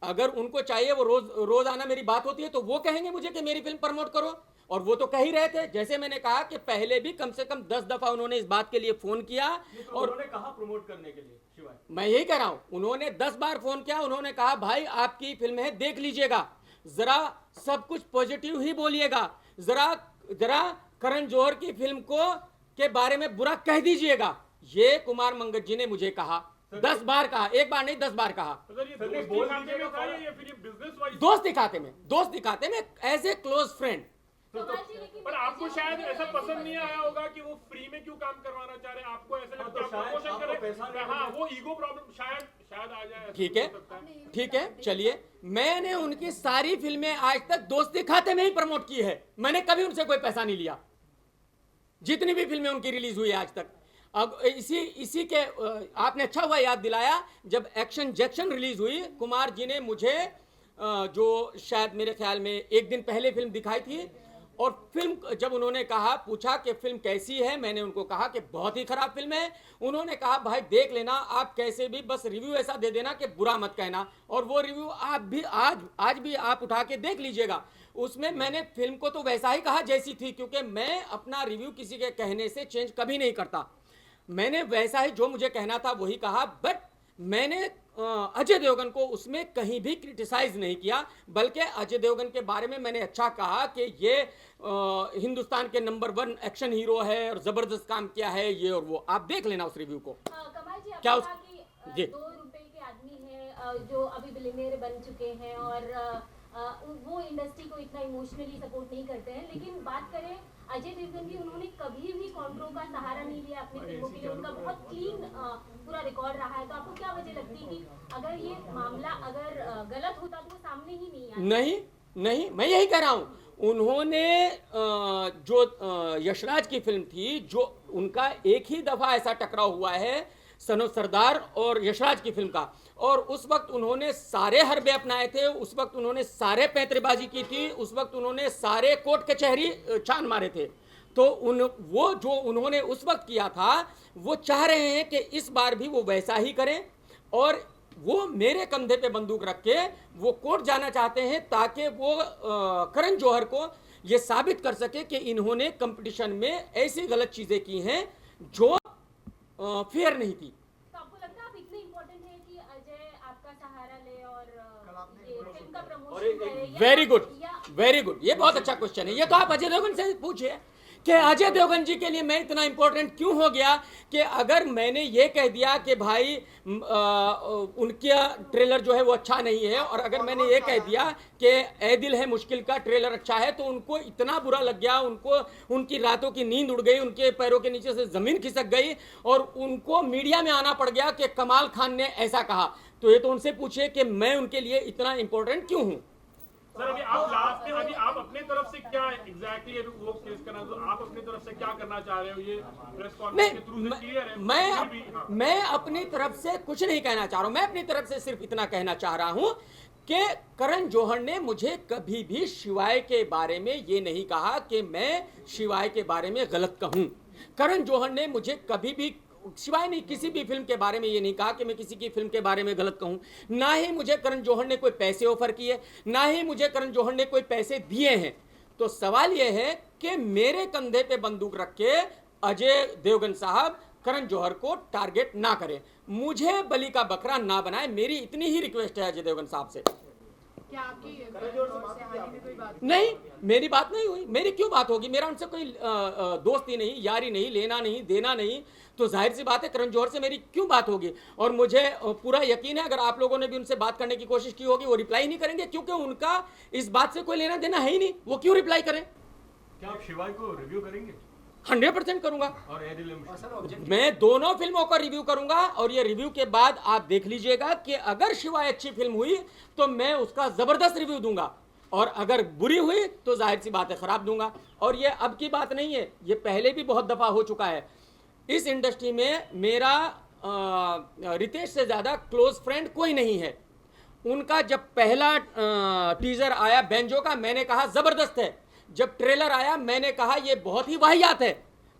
अगर उनको चाहिए वो रोज आना मेरी बात होती है तो वो कहेंगे मुझे कि मेरी फिल्म प्रमोट करो, और वो तो कह ही रहे थे। जैसे मैंने कहा कि पहले भी कम से कम 10 दफा उन्होंने इस बात के लिए फोन किया, और उन्होंने कहा प्रमोट करने के लिए शिवाय। मैं यही कह रहा हूं, उन्होंने 10 बार फोन किया, उन्होंने कहा भाई आपकी फिल्म है देख लीजिएगा, जरा सब कुछ पॉजिटिव ही बोलिएगा, जरा करण जौहर की फिल्म को के बारे में बुरा कह दीजिएगा। ये कुमार मंगत जी ने मुझे कहा, 10 बार कहा, एक बार नहीं 10 बार कहा। दोस्त दिखाते में एज ए क्लोज फ्रेंड। पर आपको शायद ऐसा पसंद नहीं आया होगा कि वो फ्री में क्यों काम करवाना चाह रहे हैं, आपको ऐसा लगता है प्रमोशन करें, हाँ वो ईगो प्रॉब्लम शायद आ जाए। ठीक है चलिए, मैंने उनकी सारी फिल्में आज तक दोस्ती खाते में ही प्रमोट की है, मैंने कभी उनसे कोई पैसा नहीं लिया, जितनी भी फिल्में उनकी रिलीज हुई है आज तक। अब इसी के आपने अच्छा हुआ याद दिलाया, जब एक्शन जैक्शन रिलीज हुई, कुमार जी ने मुझे जो शायद मेरे ख्याल में एक दिन पहले फिल्म दिखाई थी, और फिल्म जब उन्होंने कहा, पूछा कि फिल्म कैसी है, मैंने उनको कहा कि बहुत ही खराब फिल्म है। उन्होंने कहा भाई देख लेना, आप कैसे भी बस रिव्यू ऐसा दे देना कि बुरा मत कहना, और वो रिव्यू आप भी आज भी आप उठा के देख लीजिएगा। उसमें मैंने फिल्म को तो वैसा ही कहा जैसी थी, क्योंकि मैं अपना रिव्यू किसी के कहने से चेंज कभी नहीं करता, मैंने वैसा ही जो मुझे कहना था वही कहा। बट मैंने अजय देवगन को उसमें कहीं भी क्रिटिसाइज नहीं किया, बल्कि अजय देवगन के बारे में मैंने अच्छा कहा कि ये हिंदुस्तान के नंबर 1 एक्शन हीरो है और जबरदस्त काम किया है, ये और वो आप देख लेना उस रिव्यू को। कमाल जी, क्या कहा कि 2 रुपए के आदमी हैं जो अभी बिलियनियर बन चुके हैं और वो इंडस्ट्री को इतना इमोशनली सपोर्ट नहीं करते हैं, लेकिन बात करें अजय देवगन की, उन्होंने कभी भी कॉन्ट्रो का सहारा नहीं लिया अपनी फिल्मों के लिए, उनका बहुत क्लीन पूरा रिकॉर्ड रहा है। तो आपको क्या वजह लगती है कि अगर ये मामला अगर गलत होता तो वो सामने ही नहीं आता? नहीं, मैं यही कह रहा हूं, उन्होंने जो यशराज की फिल्म थी, जो उनका एक ही दफा ऐसा टकराव हुआ है सनो सरदार और यशराज की फिल्म का, और उस वक्त उन्होंने सारे हरबे अपनाए थे, उस वक्त उन्होंने सारे पैंतरेबाजी की थी, उस वक्त उन्होंने सारे कोर्ट कचहरी छान मारे थे। तो वो जो उन्होंने उस वक्त किया था, वो चाह रहे हैं कि इस बार भी वो वैसा ही करें, और वो मेरे कंधे पे बंदूक रख के वो कोर्ट जाना चाहते हैं, ताकि वो करण जौहर को ये साबित कर सके कि इन्होंने कंपटीशन में ऐसी गलत चीजें की हैं जो फेयर नहीं थी। तो आपको लगता है आप इतने इम्पोर्टेंट है कि अजय आपका सहारा ले और ये फिल्म का प्रमोशन करे? वेरी गुड, ये बहुत अच्छा क्वेश्चन है। ये तो आप अजय देवगन से पूछिए कि अजय देवगन जी के लिए मैं इतना इंपॉर्टेंट क्यों हो गया, कि अगर मैंने ये कह दिया कि भाई उनका ट्रेलर जो है वो अच्छा नहीं है, और अगर मैंने ये कह दिया कि ए दिल है मुश्किल का ट्रेलर अच्छा है, तो उनको इतना बुरा लग गया, उनकी रातों की नींद उड़ गई, उनके पैरों के नीचे से जमीन खिसक गई, और उनको मीडिया में आना पड़ गया कि कमाल खान ने ऐसा कहा। तो ये तो उनसे पूछिए कि मैं उनके लिए इतना इंपॉर्टेंट क्यों हूं। सर अभी आप लास्ट में अभी आप अपनी तरफ से क्या एग्जैक्टली वो केस करना, तो आप अपनी तरफ से क्या करना चाह रहे हो? ये प्रेस कॉन्फ्रेंस के थ्रू से क्लियर है। मैं अपनी तरफ से कुछ नहीं कहना चाह रहा हूं, मैं अपनी तरफ से सिर्फ इतना कहना चाह रहा हूं कि करण जौहर ने मुझे कभी भी शिवाय के बारे में ये नहीं कहा कि मैं शिवाय के बारे में गलत कहूं। करण जौहर ने मुझे कभी भी शिवाय ने किसी भी फिल्म के बारे में ये नहीं कहा कि मैं किसी की फिल्म के बारे में गलत कहूं, ना ही मुझे करण जौहर ने कोई पैसे ऑफर किए, ना ही मुझे करण जौहर ने कोई पैसे दिए हैं। तो सवाल यह है कि मेरे कंधे पे बंदूक रख के अजय देवगन साहब करण जौहर को टारगेट ना करें, मुझे बलि का बकरा ना बनाए, मेरी इतनी ही रिक्वेस्ट है अजय देवगन साहब से। क्या आपकी करण जौहर से हाल ही में कोई बात नहीं, मेरी बात नहीं हुई। मेरी क्यों बात होगी? मेरा उनसे कोई दोस्ती नहीं, यारी नहीं, लेना नहीं, देना नहीं। तो जाहिर सी बात है करण जौहर से मेरी क्यों बात होगी। और मुझे पूरा यकीन है अगर आप लोगों ने भी उनसे बात करने की कोशिश की होगी वो रिप्लाई नहीं करेंगे, क्योंकि उनका इस बात से कोई लेना देना है ही नहीं। वो क्यों रिप्लाई करें? क्या आप शिवाय को रिव्यू करेंगे? 100% करूंगा, और ए दिल में मैं दोनों फिल्मों का रिव्यू करूंगा। और ये रिव्यू के बाद आप देख लीजिएगा कि अगर शिवाय अच्छी फिल्म हुई तो मैं उसका जबरदस्त रिव्यू दूंगा, और अगर बुरी हुई तो जाहिर सी बात है खराब दूंगा। और ये अब की बात नहीं है, ये पहले भी बहुत दफा हो चुका है। इस इंडस्ट्री में मेरा रितेश से ज्यादा क्लोज फ्रेंड कोई नहीं है। उनका जब पहला टीजर आया बेंजो का, मैंने कहा जबरदस्त है। जब ट्रेलर आया मैंने कहा ये बहुत ही वाहियात है।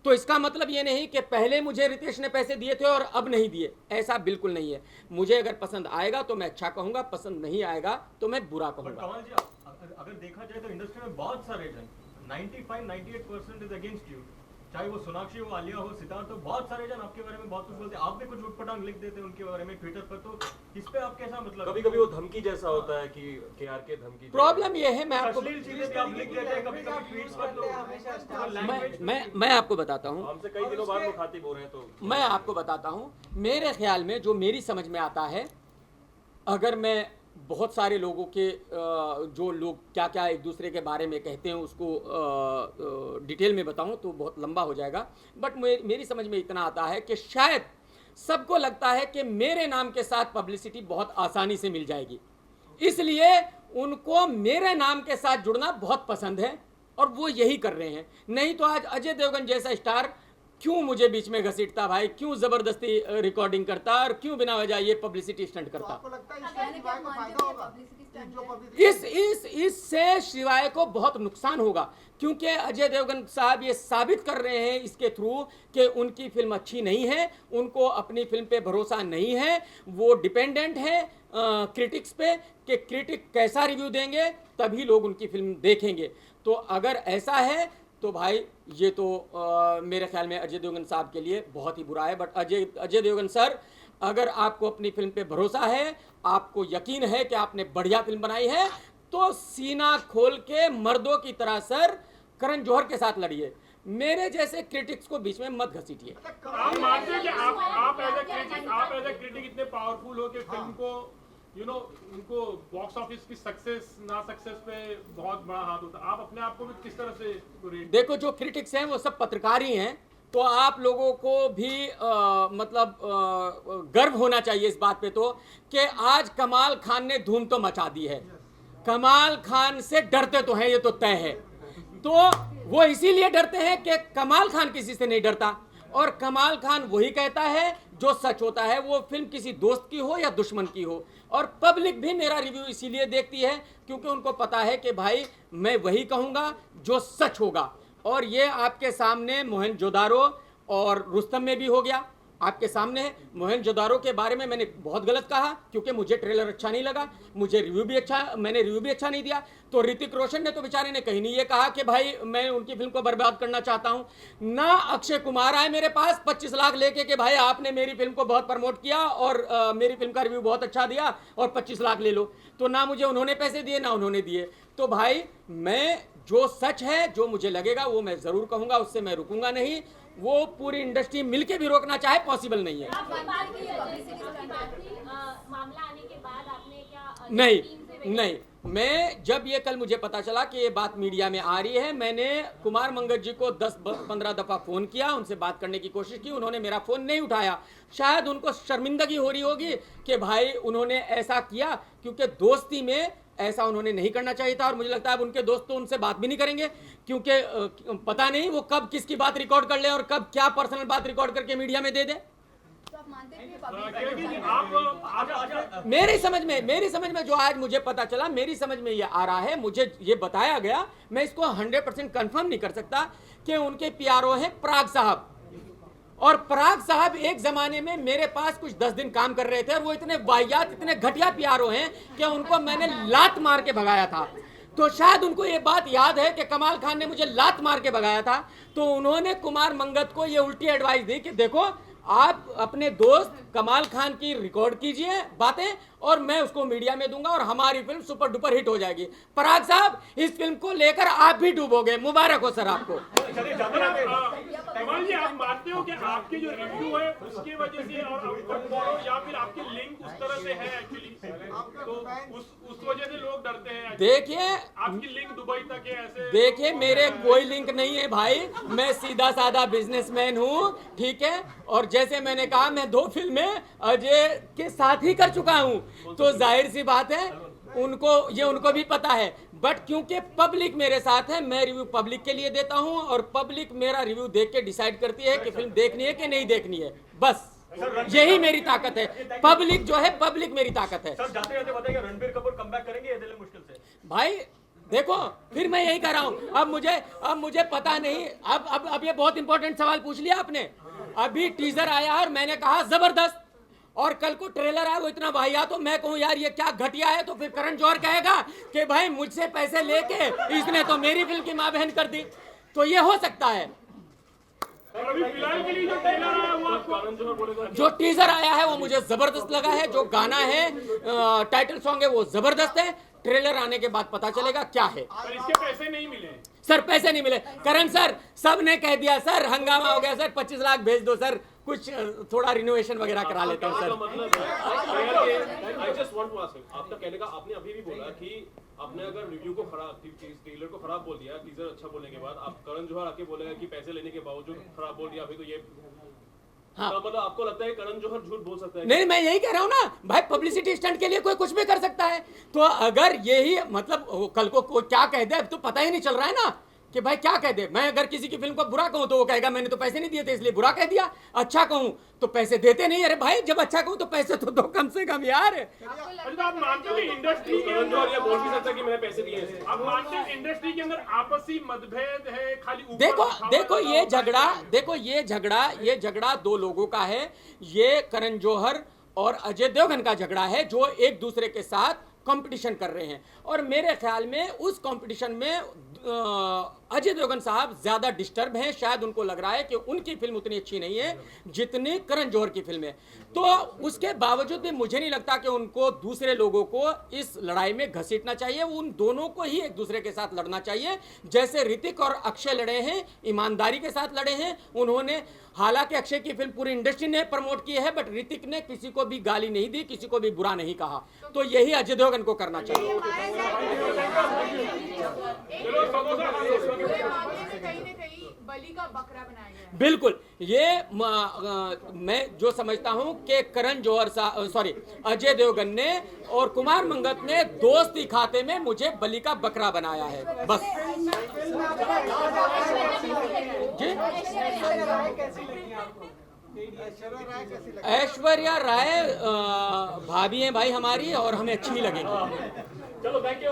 तो इसका मतलब ये नहीं कि पहले मुझे रितेश ने पैसे दिए थे और अब नहीं दिए, ऐसा बिल्कुल नहीं है। मुझे अगर पसंद आएगा तो मैं अच्छा कहूंगा, पसंद नहीं आएगा तो मैं बुरा कहूंगा। कमाल जी, अगर देखा जाए तो इंडस्ट्री में बहुत सारे जन 95-98% इज अगेंस्ट यू, चाहे वो सोनाक्षी हो, आलिया हो, सितार, तो बहुत सारे जन आपके बारे में बहुत कुछ बोलते हैं। आप भी कुछ उटपटांग लिख देते हैं उनके बारे में ट्विटर पर, तो इस पे आप कैसा मतलब? कभी कभी वो धमकी जैसा होता है कि KRK धमकी। प्रॉब्लम ये है, मैं आपको अश्लील चीजें भी आप लिख देते हैं कभी कभी ट्वीट्स पर, तो मैं आपको बताता हूं, हमसे कई दिनों बाद मुखातिब हो रहे हैं। तो मैं आपको बताता हूं, मेरे ख्याल में जो मेरी समझ में आता है, अगर मैं बहुत सारे लोगों के जो लोग क्या क्या एक दूसरे के बारे में कहते हैं उसको डिटेल में बताऊं तो बहुत लंबा हो जाएगा। बट मेरी समझ में इतना आता है कि शायद सबको लगता है कि मेरे नाम के साथ पब्लिसिटी बहुत आसानी से मिल जाएगी, इसलिए उनको मेरे नाम के साथ जुड़ना बहुत पसंद है और वो यही कर रहे हैं। नहीं तो आज अजय देवगन जैसा स्टार क्यों मुझे बीच में घसीटता भाई, क्यों जबरदस्ती रिकॉर्डिंग करता और क्यों बिना वजह ये पब्लिसिटी स्टंट करता। आपको लगता है इससे शिवाय को फायदा होगा? जो publicity- इससे शिवाय को बहुत नुकसान होगा, क्योंकि अजय देवगन साहब ये साबित कर रहे हैं इसके थ्रू कि उनकी फिल्म अच्छी नहीं है, उनको अपनी फिल्म पे भरोसा नहीं है, वो डिपेंडेंट है क्रिटिक्स पे कि क्रिटिक कैसा रिव्यू देंगे तभी लोग उनकी फिल्म देखेंगे। तो अगर ऐसा है तो भाई ये तो मेरे ख्याल में अजय देवगन साहब के लिए बहुत ही बुरा है। बट अजय देवगन सर, अगर आपको अपनी फिल्म पे भरोसा है, आपको यकीन है कि आपने बढ़िया फिल्म बनाई है, तो सीना खोल के मर्दों की तरह सर करण जौहर के साथ लड़िए, मेरे जैसे क्रिटिक्स को बीच में मत घसीटिए। आप मानते हैं कि आप एज ए क्रिटिक इतने पावरफुल हो कि फिल्म को उनको बॉक्स ऑफिस की सक्सेस ना सक्सेस पे बहुत बड़ा हाथ होता है। आप अपने आप को भी किस तरह से रेट? देखो, जो क्रिटिक्स हैं वो सब पत्रकार ही हैं, तो आप लोगों को भी गर्व होना चाहिए इस बात पे तो कि आज कमाल खान ने धूम तो मचा दी है। कमाल खान से डरते तो हैं, ये तो तय है। तो वो इसीलिए डरते हैं कि कमाल खान किसी से नहीं डरता, और कमाल खान वही कहता है जो सच होता है, वो फिल्म किसी दोस्त की हो या दुश्मन की हो। और पब्लिक भी मेरा रिव्यू इसीलिए देखती है क्योंकि उनको पता है कि भाई मैं वही कहूँगा जो सच होगा। और ये आपके सामने मोहनजोदारो और रुस्तम में भी हो गया, आपके सामने है। मोहनजोदारो के बारे में मैंने बहुत गलत कहा क्योंकि मुझे ट्रेलर अच्छा नहीं लगा, मैंने रिव्यू भी अच्छा नहीं दिया। तो ऋतिक रोशन ने तो बेचारे ने कहीं नहीं ये कहा कि भाई मैं उनकी फिल्म को बर्बाद करना चाहता हूं। ना अक्षय कुमार आए मेरे पास 25 लाख लेके कि भाई आपने मेरी फिल्म को बहुत प्रमोट किया और मेरी फिल्म का रिव्यू बहुत अच्छा दिया और 25 लाख ले लो। तो ना मुझे उन्होंने पैसे दिए ना उन्होंने दिए। तो भाई मैं जो सच है, जो मुझे लगेगा वो मैं जरूर कहूंगा, उससे मैं रुकूंगा नहीं। वो पूरी इंडस्ट्री मिलके भी रोकना चाहे पॉसिबल नहीं है। मामला आने के बाद आपने क्या नहीं, मैं जब ये कल मुझे पता चला कि ये बात मीडिया में आ रही है, मैंने कुमार मंगत जी को 10-15 दफा फोन किया, उनसे बात करने की कोशिश की, उन्होंने मेरा फोन नहीं उठाया। शायद उनको शर्मिंदगी हो रही होगी कि भाई उन्होंने ऐसा किया, क्योंकि दोस्ती में ऐसा उन्होंने नहीं करना चाहिए था। और मुझे लगता है अब उनके दोस्त तो उनसे बात भी नहीं करेंगे, क्योंकि पता नहीं वो कब किसकी बात रिकॉर्ड कर ले और कब क्या पर्सनल बात रिकॉर्ड करके मीडिया में दे दे। मेरी समझ में जो आज मुझे पता चला, मेरी समझ में ये आ रहा है, मुझे ये बताया गया, मैं इसको 100% कंफर्म नहीं कर सकता कि उनके PRO हैं पराग साहब, और पराग साहब एक जमाने में मेरे पास कुछ 10 दिन काम कर रहे थे और वो इतने वाहियात, इतने घटिया पीआरओ हैं कि उनको मैंने लात मार के भगाया था। तो शायद उनको ये बात याद है कि कमाल खान ने मुझे लात मार के भगाया था, तो उन्होंने कुमार मंगत को ये उल्टी एडवाइस दी कि देखो आप अपने दोस्त कमाल खान की रिकॉर्ड कीजिए बातें और मैं उसको मीडिया में दूंगा और हमारी फिल्म सुपर डुपर हिट हो जाएगी। पराग साहब, इस फिल्म को लेकर आप भी डूबोगे। मुबारक हो सर आपको। कमाल जी, आप मानते हो कि आपके जो रिव्यू है उसकी वजह से और या फिर आपकी लिंक उस तरह से है एक्चुअली, तो उस वजह से लोग डरते हैं? देखिए, आपकी लिंक दुबई तक है ऐसे? देखिए, मेरे कोई लिंक नहीं है भाई, मैं सीधा साधा बिजनेसमैन हूँ, ठीक है। और जैसे मैंने कहा, मैं 2 फिल्में अजय के साथ ही कर चुका हूँ, तो जाहिर सी बात है उनको भी पता है। बट क्योंकि पब्लिक मेरे साथ है, मैं रिव्यू पब्लिक के लिए देता हूँ और पब्लिक मेरा रिव्यू देख के डिसाइड करती है कि फिल्म देखनी है कि नहीं देखनी है। बस यही मेरी ताकत है। पब्लिक जो है, पब्लिक मेरी ताकत है। सर जाते जाते बताइए, रणबीर कपूर कमबैक करेंगे ये दिल मुश्किल से? भाई देखो, फिर मैं यही कर रहा हूं। अब मुझे पता नहीं। अब ये बहुत इंपॉर्टेंट सवाल पूछ लिया आपने। अभी टीजर आया और मैंने कहा जबरदस्त, और कल को ट्रेलर आया वो इतना वाहियात, तो मैं कहूं यार ये क्या घटिया है, तो फिर करण जौहर कहेगा कि भाई मुझसे पैसे लेके इसने तो मेरी फिल्म की मां बहन कर दी। तो ये हो सकता है। अभी फिलहाल के लिए जो ट्रेलर आया वो आपको, जो टीजर आया है वो मुझे जबरदस्त लगा है। जो गाना है, टाइटल सॉन्ग है, वो जबरदस्त है। ट्रेलर आने के बाद पता चलेगा क्या है। पर इसके पैसे नहीं मिले सर, पैसे नहीं मिले। करण सर, सब ने कह दिया सर, हंगामा हो गया सर, 25 लाख भेज दो सर, कुछ थोड़ा रिनोवेशन वगैरह करा लेता हूँ sir. I just want to ask, आपका कहने का, आपने अभी भी बोला कि आपने अगर रिव्यू को खराब, ट्रेलर को खराब बोल दिया, टीजर अच्छा बोलने के बाद, आप करण जौहर आके बोलेगा कि पैसे लेने के बावजूद खराब बोल दिया, अभी तो ये हाँ। तो मतलब आपको लगता है करण जौहर झूठ बोल सकता है? नहीं, मैं यही कह रहा हूँ ना भाई, पब्लिसिटी स्टंट के लिए कोई कुछ भी कर सकता है। तो अगर यही मतलब कल को कोई क्या कह दे, अब तो पता ही नहीं चल रहा है ना कि भाई क्या कह दे। मैं अगर किसी की फिल्म को बुरा कहूं तो वो कहेगा मैंने तो पैसे नहीं दिए थे इसलिए बुरा कह दिया। अच्छा कहूं तो पैसे देते नहीं। अरे भाई, जब अच्छा कहूं तो पैसे तो दो कम से कम यार। तो आप मानते हो कि इंडस्ट्री के करण जौहर ये बोल भी सकता है कि मैंने पैसे दिए हैं? आप मानते हो इंडस्ट्री के अंदर आपसी मतभेद है, खाली ऊपर देखो ये झगड़ा 2 लोगों का है। ये करण जौहर और अजय देवगन का झगड़ा है, जो एक दूसरे के साथ कंपटीशन कर रहे हैं। और मेरे ख्याल में उस कंपटीशन में अजय देवगन साहब ज्यादा डिस्टर्ब हैं। शायद उनको लग रहा है कि उनकी फिल्म उतनी अच्छी नहीं है जितनी करण जौहर की फिल्म है। तो उसके बावजूद भी मुझे नहीं लगता कि उनको दूसरे लोगों को इस लड़ाई में घसीटना चाहिए। उन दोनों को ही एक दूसरे के साथ लड़ना चाहिए। जैसे ऋतिक और अक्षय लड़े हैं, ईमानदारी के साथ लड़े हैं उन्होंने। हालांकि अक्षय की फिल्म पूरी इंडस्ट्री ने प्रमोट की है, बट ऋतिक ने किसी को भी गाली नहीं दी, किसी को भी बुरा नहीं कहा। तो यही अजय देवगन को करना चाहिए। कहीं न कहीं बलि का बकरा बनाया गया है। बिल्कुल, ये मैं जो समझता हूं कि करण जौहर सॉरी अजय देवगन ने और कुमार मंगत ने दोस्ती खाते में मुझे बलि का बकरा बनाया है। बस जी। ऐश्वर्या राय भाभी हैं भाई हमारी, और हमें अच्छी लगेंगी। चलो, थैंक यू।